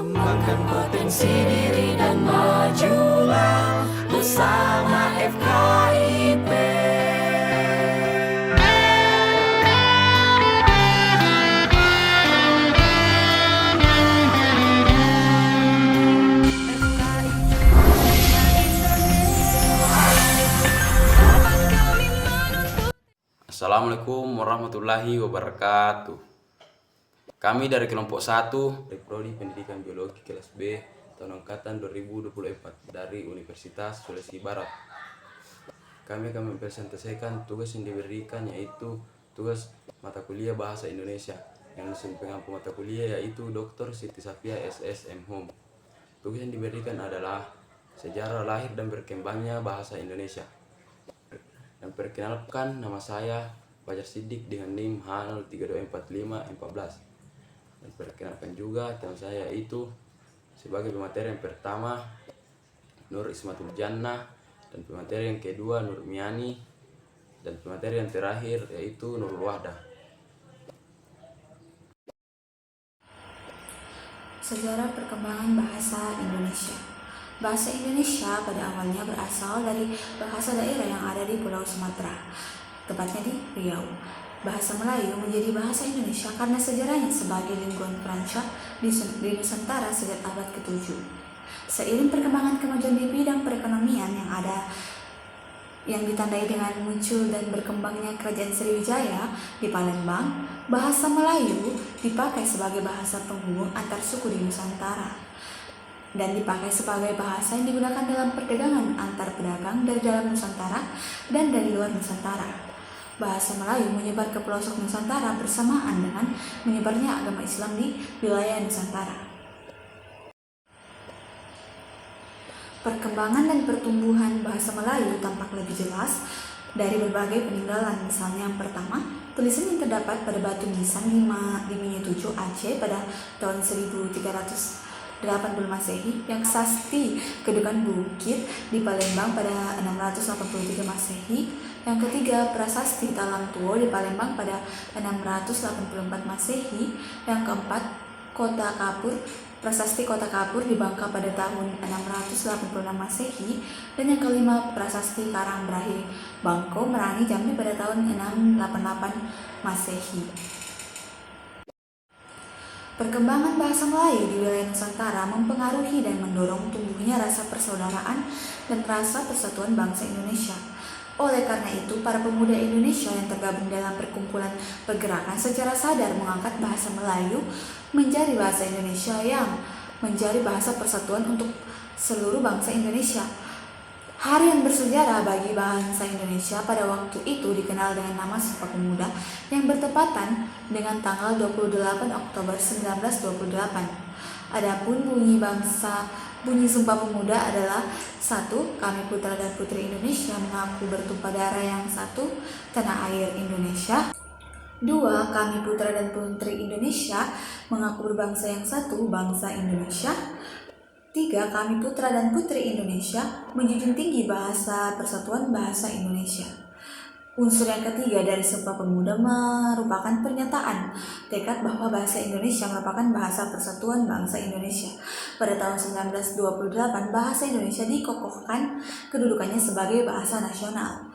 Kembangkan potensi diri dan majulah bersama FKIP. Assalamualaikum warahmatullahi wabarakatuh. Kami dari kelompok 1 dari Prodi Pendidikan Biologi kelas B tahun angkatan 2024 dari Universitas Sulawesi Barat. Kami akan mempresentasikan tugas yang diberikan, yaitu tugas mata kuliah Bahasa Indonesia yang dosen pengampu mata kuliah yaitu Dr. Siti Safia SSM Home. Tugas yang diberikan adalah sejarah lahir dan berkembangnya bahasa Indonesia. Dan perkenalkan, nama saya Fajar Siddiq dengan NIM H0324514. Dan perkenalkan juga teman saya itu sebagai pemateri yang pertama Nur Ismatul Jannah, dan pemateri yang kedua Nur Miani, dan pemateri yang terakhir yaitu Nurul Wahdah. Sejarah perkembangan bahasa Indonesia. Bahasa Indonesia pada awalnya berasal dari bahasa daerah yang ada di Pulau Sumatera, tepatnya di Riau. Bahasa Melayu menjadi bahasa Indonesia karena sejarahnya sebagai lingkungan perancang di Nusantara sejak abad ke-7. Seiring perkembangan kemajuan di bidang perekonomian yang ditandai dengan muncul dan berkembangnya Kerajaan Sriwijaya di Palembang, bahasa Melayu dipakai sebagai bahasa penghubung antar suku di Nusantara dan dipakai sebagai bahasa yang digunakan dalam perdagangan antar pedagang dari dalam Nusantara dan dari luar Nusantara. Bahasa Melayu menyebar ke pelosok Nusantara bersamaan dengan menyebarnya agama Islam di wilayah Nusantara. Perkembangan dan pertumbuhan bahasa Melayu tampak lebih jelas dari berbagai peninggalan. Misalnya yang pertama, tulisan yang terdapat pada batu nisan di Minyak-7 Aceh pada tahun 1380 Masehi, yang Sasti Kedukan Bukit di Palembang pada 683 Masehi, yang ketiga Prasasti Talang Tuo di Palembang pada 684 Masehi, yang keempat Kota Kapur, Prasasti Kota Kapur di Bangka pada tahun 686 Masehi, dan yang kelima Prasasti Karang Berahi Bangko Merani Jambi pada tahun 688 Masehi. Perkembangan bahasa Melayu di wilayah Nusantara mempengaruhi dan mendorong tumbuhnya rasa persaudaraan dan rasa persatuan bangsa Indonesia. Oleh karena itu, para pemuda Indonesia yang tergabung dalam perkumpulan pergerakan secara sadar mengangkat bahasa Melayu menjadi bahasa Indonesia yang menjadi bahasa persatuan untuk seluruh bangsa Indonesia. Hari yang bersejarah bagi bangsa Indonesia pada waktu itu dikenal dengan nama Sumpah Pemuda yang bertepatan dengan tanggal 28 Oktober 1928. Adapun bunyi Sumpah Pemuda adalah: 1. Kami putra dan putri Indonesia mengaku bertumpah darah yang satu, tanah air Indonesia. 2. Kami putra dan putri Indonesia mengaku berbangsa yang satu, bangsa Indonesia. 3. Kami putra dan putri Indonesia menjunjung tinggi bahasa persatuan bahasa Indonesia. Unsur yang ketiga dari Sumpah Pemuda merupakan pernyataan tekad bahwa bahasa Indonesia merupakan bahasa persatuan bangsa Indonesia. Pada tahun 1928, bahasa Indonesia dikokohkan kedudukannya sebagai bahasa nasional.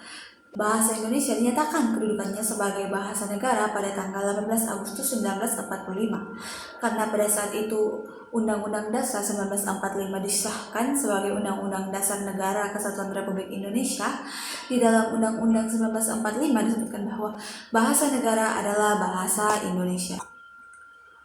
Bahasa Indonesia dinyatakan kedudukannya sebagai bahasa negara pada tanggal 18 Agustus 1945. Karena pada saat itu Undang-Undang Dasar 1945 disahkan sebagai Undang-Undang Dasar Negara Kesatuan Republik Indonesia. Di dalam Undang-Undang 1945 disebutkan bahwa bahasa negara adalah bahasa Indonesia.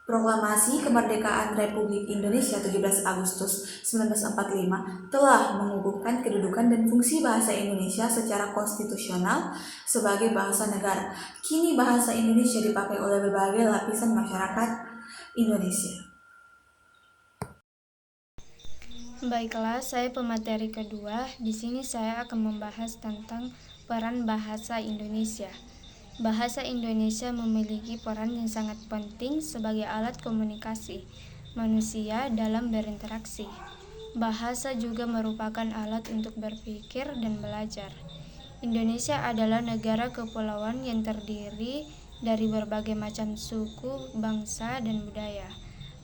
Proklamasi Kemerdekaan Republik Indonesia 17 Agustus 1945 telah mengukuhkan kedudukan dan fungsi bahasa Indonesia secara konstitusional sebagai bahasa negara. Kini bahasa Indonesia dipakai oleh berbagai lapisan masyarakat Indonesia. Baiklah, saya pemateri kedua. Di sini saya akan membahas tentang peran bahasa Indonesia. Bahasa Indonesia memiliki peran yang sangat penting sebagai alat komunikasi manusia dalam berinteraksi. Bahasa juga merupakan alat untuk berpikir dan belajar. Indonesia adalah negara kepulauan yang terdiri dari berbagai macam suku, bangsa, dan budaya.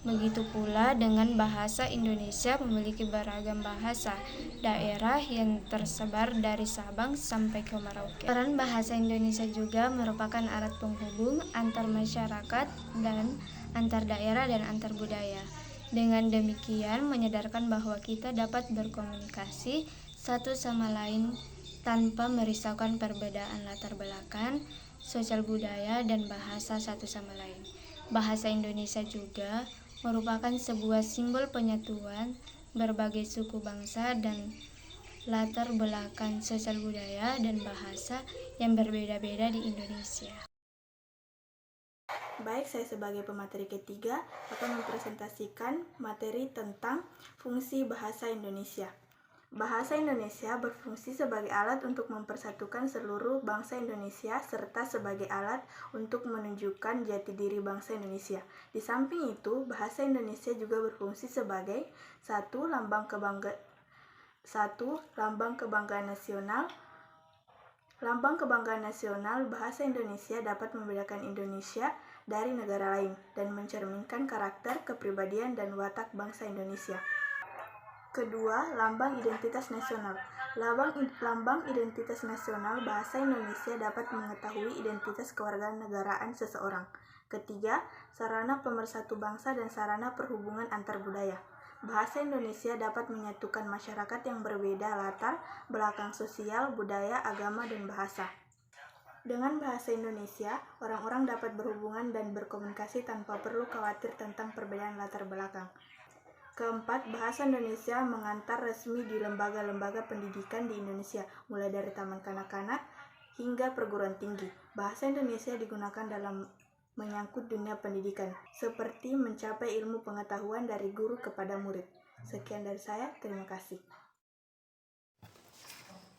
Begitu pula dengan bahasa Indonesia memiliki beragam bahasa daerah yang tersebar dari Sabang sampai ke Merauke. Peran bahasa Indonesia juga merupakan alat penghubung antar masyarakat dan antar daerah dan antar budaya. Dengan demikian menyadarkan bahwa kita dapat berkomunikasi satu sama lain tanpa merisaukan perbedaan latar belakang, sosial budaya, dan bahasa satu sama lain. Bahasa Indonesia juga merupakan sebuah simbol penyatuan berbagai suku bangsa dan latar belakang sosial budaya dan bahasa yang berbeda-beda di Indonesia. Baik, saya sebagai pemateri ketiga akan mempresentasikan materi tentang fungsi bahasa Indonesia. Bahasa Indonesia berfungsi sebagai alat untuk mempersatukan seluruh bangsa Indonesia serta sebagai alat untuk menunjukkan jati diri bangsa Indonesia. Di samping itu, bahasa Indonesia juga berfungsi sebagai lambang kebanggaan nasional. Lambang kebanggaan nasional bahasa Indonesia dapat membedakan Indonesia dari negara lain dan mencerminkan karakter, kepribadian, dan watak bangsa Indonesia. Kedua, lambang identitas nasional. Lambang identitas nasional bahasa Indonesia dapat mengetahui identitas kewarganegaraan seseorang. Ketiga, sarana pemersatu bangsa dan sarana perhubungan antar budaya. Bahasa Indonesia dapat menyatukan masyarakat yang berbeda latar belakang sosial, budaya, agama, dan bahasa. Dengan bahasa Indonesia, orang-orang dapat berhubungan dan berkomunikasi tanpa perlu khawatir tentang perbedaan latar belakang. Keempat, bahasa Indonesia mengantar resmi di lembaga-lembaga pendidikan di Indonesia, mulai dari taman kanak-kanak hingga perguruan tinggi. Bahasa Indonesia digunakan dalam menyangkut dunia pendidikan, seperti mencapai ilmu pengetahuan dari guru kepada murid. Sekian dari saya, terima kasih.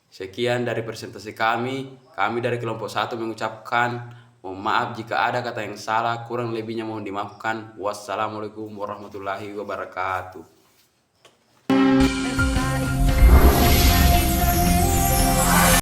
Sekian dari presentasi kami dari kelompok 1 mengucapkan mohon maaf jika ada kata yang salah, kurang lebihnya mohon dimaafkan. Wassalamualaikum warahmatullahi wabarakatuh.